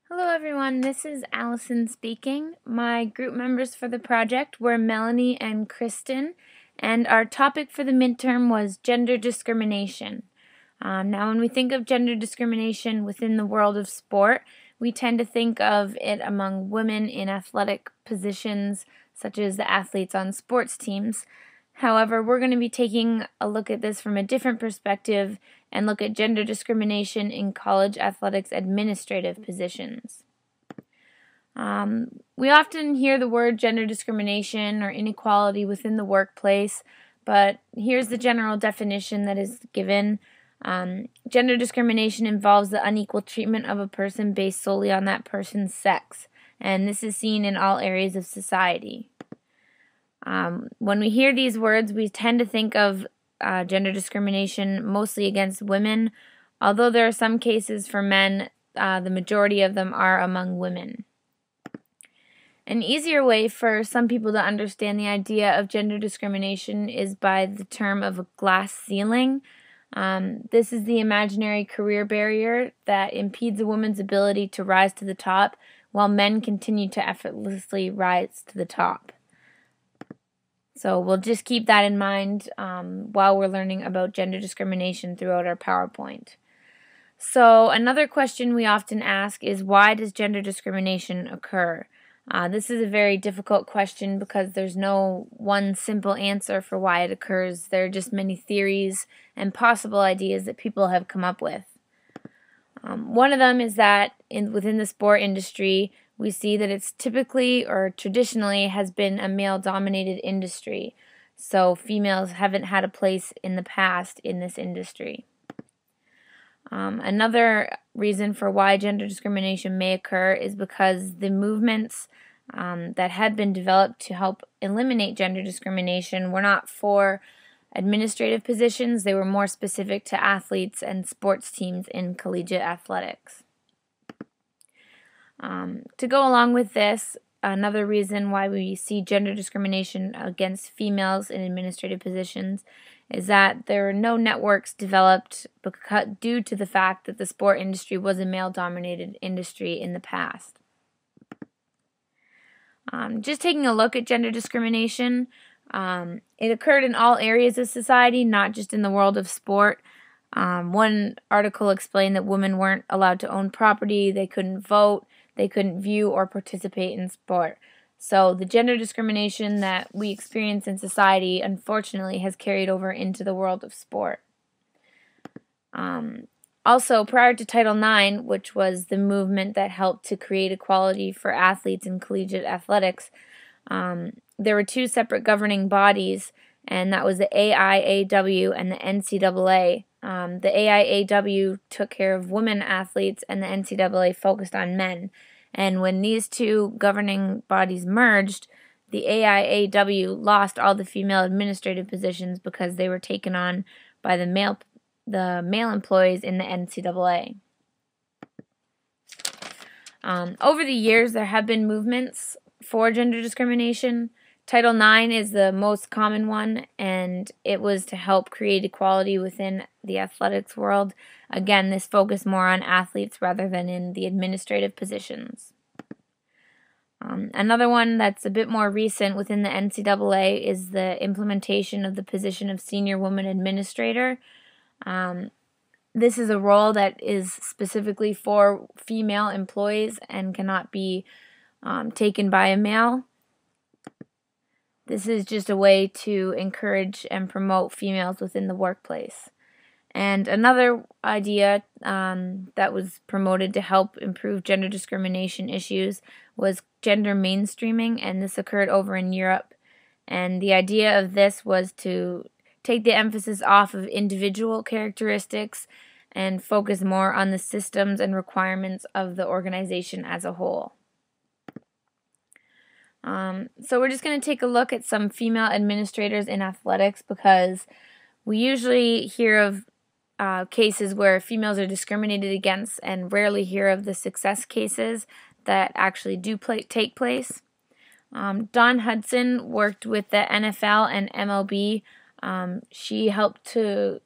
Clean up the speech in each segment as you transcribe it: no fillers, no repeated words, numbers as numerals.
Hello everyone, this is Allison speaking. My group members for the project were Melanie and Kristen, and our topic for the midterm was gender discrimination. Now when we think of gender discrimination within the world of sport, we tend to think of it among women in athletic positions, such as the athletes on sports teams. However, we're going to be taking a look at this from a different perspective and look at gender discrimination in college athletics administrative positions. We often hear the word gender discrimination or inequality within the workplace, but here's the general definition that is given. Gender discrimination involves the unequal treatment of a person based solely on that person's sex, and this is seen in all areas of society. When we hear these words, we tend to think of gender discrimination mostly against women, although there are some cases for men. The majority of them are among women. An easier way for some people to understand the idea of gender discrimination is by the term of a glass ceiling. This is the imaginary career barrier that impedes a woman's ability to rise to the top, while men continue to effortlessly rise to the top. So we'll just keep that in mind while we're learning about gender discrimination throughout our PowerPoint. So another question we often ask is, why does gender discrimination occur? This is a very difficult question because there's no one simple answer for why it occurs. There are just many theories and possible ideas that people have come up with. One of them is that within the sport industry, we see that it's typically or traditionally has been a male-dominated industry, so females haven't had a place in the past in this industry. Another reason for why gender discrimination may occur is because the movements that had been developed to help eliminate gender discrimination were not for administrative positions. They were more specific to athletes and sports teams in collegiate athletics. To go along with this, another reason why we see gender discrimination against females in administrative positions is that there are no networks developed due to the fact that the sport industry was a male-dominated industry in the past. Just taking a look at gender discrimination, it occurred in all areas of society, not just in the world of sport. One article explained that women weren't allowed to own property, they couldn't vote, they couldn't view or participate in sport. So the gender discrimination that we experience in society, unfortunately, has carried over into the world of sport. Also, prior to Title IX, which was the movement that helped to create equality for athletes in collegiate athletics, there were two separate governing bodies, and that was the AIAW and the NCAA. The AIAW took care of women athletes, and the NCAA focused on men. And when these two governing bodies merged, the AIAW lost all the female administrative positions because they were taken on by the male employees in the NCAA. Over the years, there have been movements for gender discrimination. Title IX is the most common one, and it was to help create equality within the athletics world. Again, this focused more on athletes rather than in the administrative positions. Another one that's a bit more recent within the NCAA is the implementation of the position of senior woman administrator. This is a role that is specifically for female employees and cannot be taken by a male. This is just a way to encourage and promote females within the workplace. And another idea that was promoted to help improve gender discrimination issues was gender mainstreaming, and this occurred over in Europe. And the idea of this was to take the emphasis off of individual characteristics and focus more on the systems and requirements of the organization as a whole. So we're just going to take a look at some female administrators in athletics, because we usually hear of cases where females are discriminated against and rarely hear of the success cases that actually do take place. Dawn Hudson worked with the NFL and MLB. She helped to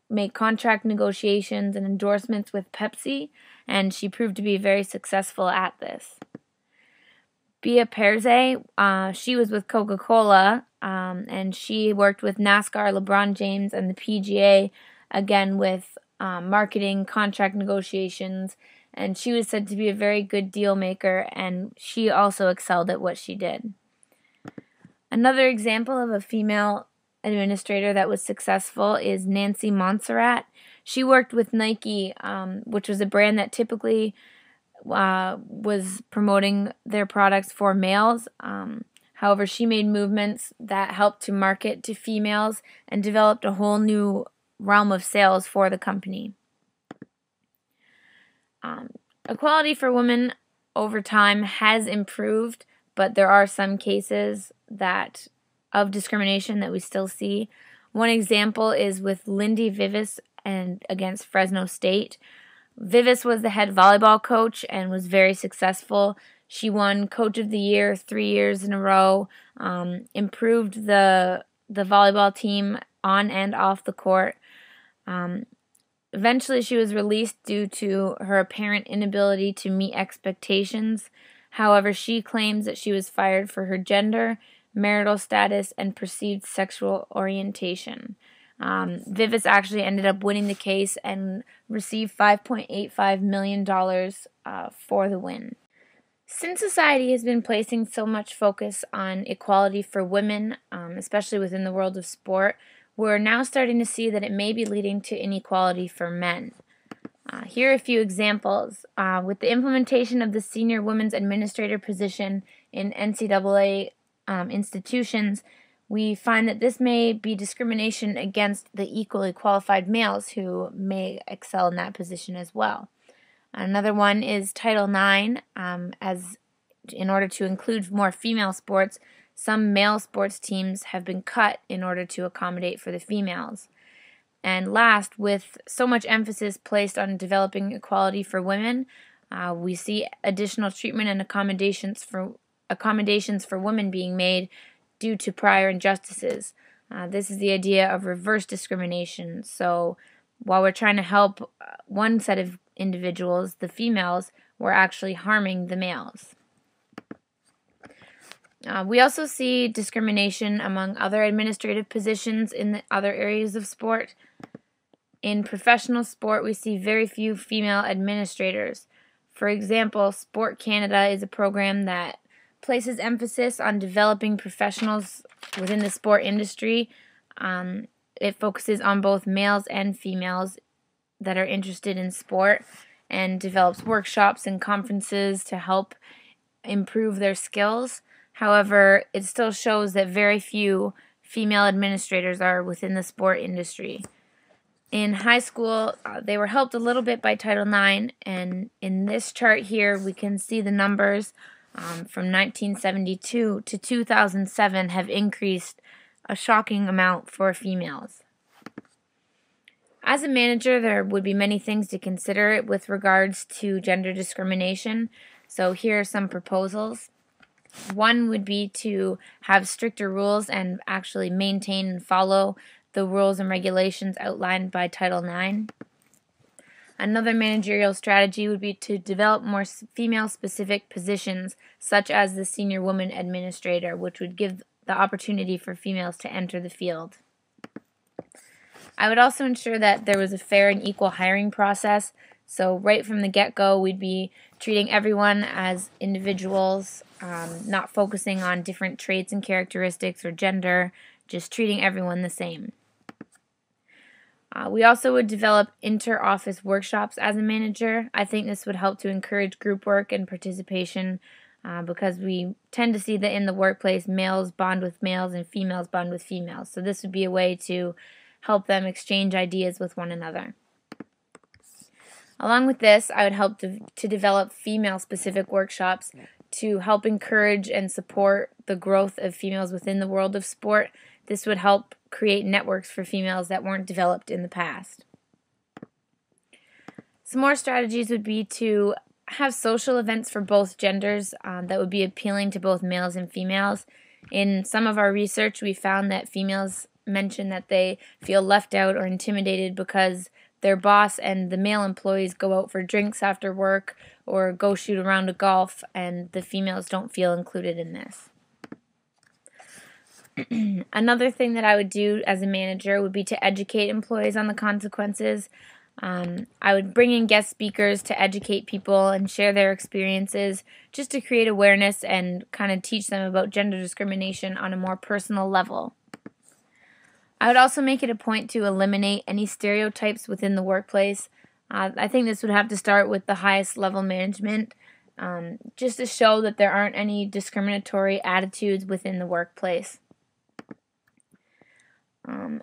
make contract negotiations and endorsements with Pepsi, and she proved to be very successful at this. Bea Perzé, she was with Coca-Cola, and she worked with NASCAR, LeBron James, and the PGA, again with marketing, contract negotiations, and she was said to be a very good deal maker, and she also excelled at what she did. Another example of a female administrator that was successful is Nancy Montserrat. She worked with Nike, which was a brand that typically was promoting their products for males. However, she made movements that helped to market to females and developed a whole new realm of sales for the company. Equality for women over time has improved, but there are some cases of discrimination that we still see. One example is with Lindy Vivis and against Fresno State. Vivis was the head volleyball coach and was very successful. She won Coach of the Year 3 years in a row, improved the volleyball team on and off the court. Eventually, she was released due to her apparent inability to meet expectations. However, she claims that she was fired for her gender, marital status, and perceived sexual orientation. Vivis actually ended up winning the case and received $5.85 million for the win. Since society has been placing so much focus on equality for women, especially within the world of sport, we're now starting to see that it may be leading to inequality for men. Here are a few examples. With the implementation of the senior women's administrator position in NCAA institutions, we find that this may be discrimination against the equally qualified males who may excel in that position as well. Another one is Title IX. As in order to include more female sports, some male sports teams have been cut in order to accommodate for the females. And last, with so much emphasis placed on developing equality for women, we see additional treatment and accommodations for women being made due to prior injustices. This is the idea of reverse discrimination. So while we're trying to help one set of individuals, the females, we're actually harming the males. We also see discrimination among other administrative positions in the other areas of sport. In professional sport, we see very few female administrators. For example, Sport Canada is a program that places emphasis on developing professionals within the sport industry. It focuses on both males and females that are interested in sport and develops workshops and conferences to help improve their skills. However, it still shows that very few female administrators are within the sport industry. In high school, they were helped a little bit by Title IX, and in this chart here, we can see the numbers from 1972 to 2007 have increased a shocking amount for females. As a manager, there would be many things to consider with regards to gender discrimination, so here are some proposals. One would be to have stricter rules and actually maintain and follow the rules and regulations outlined by Title IX. Another managerial strategy would be to develop more female-specific positions, such as the senior woman administrator, which would give the opportunity for females to enter the field. I would also ensure that there was a fair and equal hiring process. So right from the get-go, we'd be treating everyone as individuals, not focusing on different traits and characteristics or gender, just treating everyone the same. We also would develop inter-office workshops as a manager. I think this would help to encourage group work and participation because we tend to see that in the workplace, males bond with males and females bond with females. So this would be a way to help them exchange ideas with one another. Along with this, I would help to develop female-specific workshops to help encourage and support the growth of females within the world of sport. This would help create networks for females that weren't developed in the past. Some more strategies would be to have social events for both genders that would be appealing to both males and females. In some of our research, we found that females mention that they feel left out or intimidated because their boss and the male employees go out for drinks after work or go shoot a round of golf, and the females don't feel included in this. Another thing that I would do as a manager would be to educate employees on the consequences. I would bring in guest speakers to educate people and share their experiences, just to create awareness and kind of teach them about gender discrimination on a more personal level. I would also make it a point to eliminate any stereotypes within the workplace. I think this would have to start with the highest level management, just to show that there aren't any discriminatory attitudes within the workplace.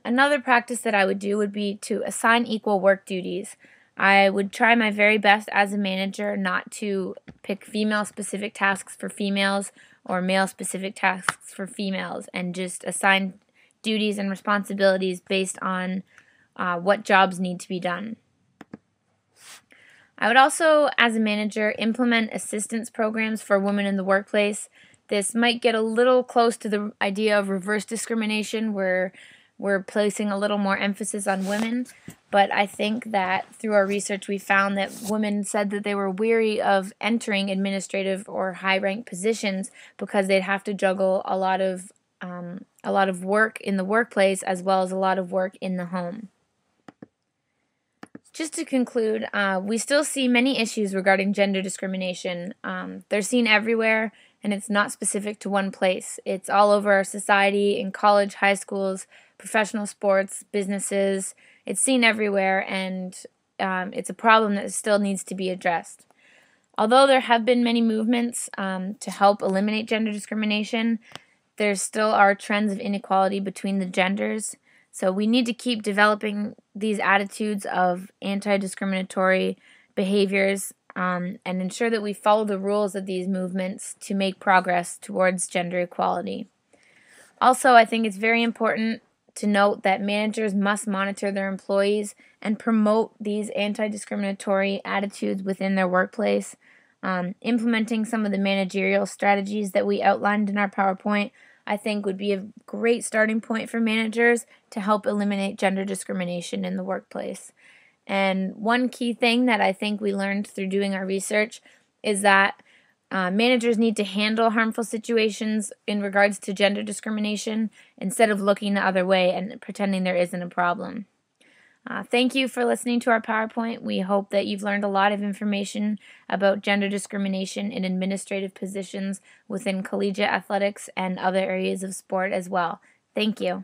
Another practice that I would do would be to assign equal work duties. I would try my very best as a manager not to pick female-specific tasks for females or male-specific tasks for females, and just assign duties and responsibilities based on what jobs need to be done. I would also, as a manager, implement assistance programs for women in the workplace. This might get a little close to the idea of reverse discrimination, where we're placing a little more emphasis on women, but I think that through our research we found that women said that they were weary of entering administrative or high-ranked positions because they'd have to juggle a lot of work in the workplace as well as a lot of work in the home. Just to conclude, we still see many issues regarding gender discrimination. They're seen everywhere, and it's not specific to one place. It's all over our society, in college, high schools, professional sports, businesses. It's seen everywhere, and it's a problem that still needs to be addressed. Although there have been many movements to help eliminate gender discrimination, there still are trends of inequality between the genders. So we need to keep developing these attitudes of anti-discriminatory behaviors and ensure that we follow the rules of these movements to make progress towards gender equality. Also, I think it's very important to note that managers must monitor their employees and promote these anti-discriminatory attitudes within their workplace. Implementing some of the managerial strategies that we outlined in our PowerPoint, I think, would be a great starting point for managers to help eliminate gender discrimination in the workplace. And one key thing that I think we learned through doing our research is that managers need to handle harmful situations in regards to gender discrimination instead of looking the other way and pretending there isn't a problem. Thank you for listening to our PowerPoint. We hope that you've learned a lot of information about gender discrimination in administrative positions within collegiate athletics and other areas of sport as well. Thank you.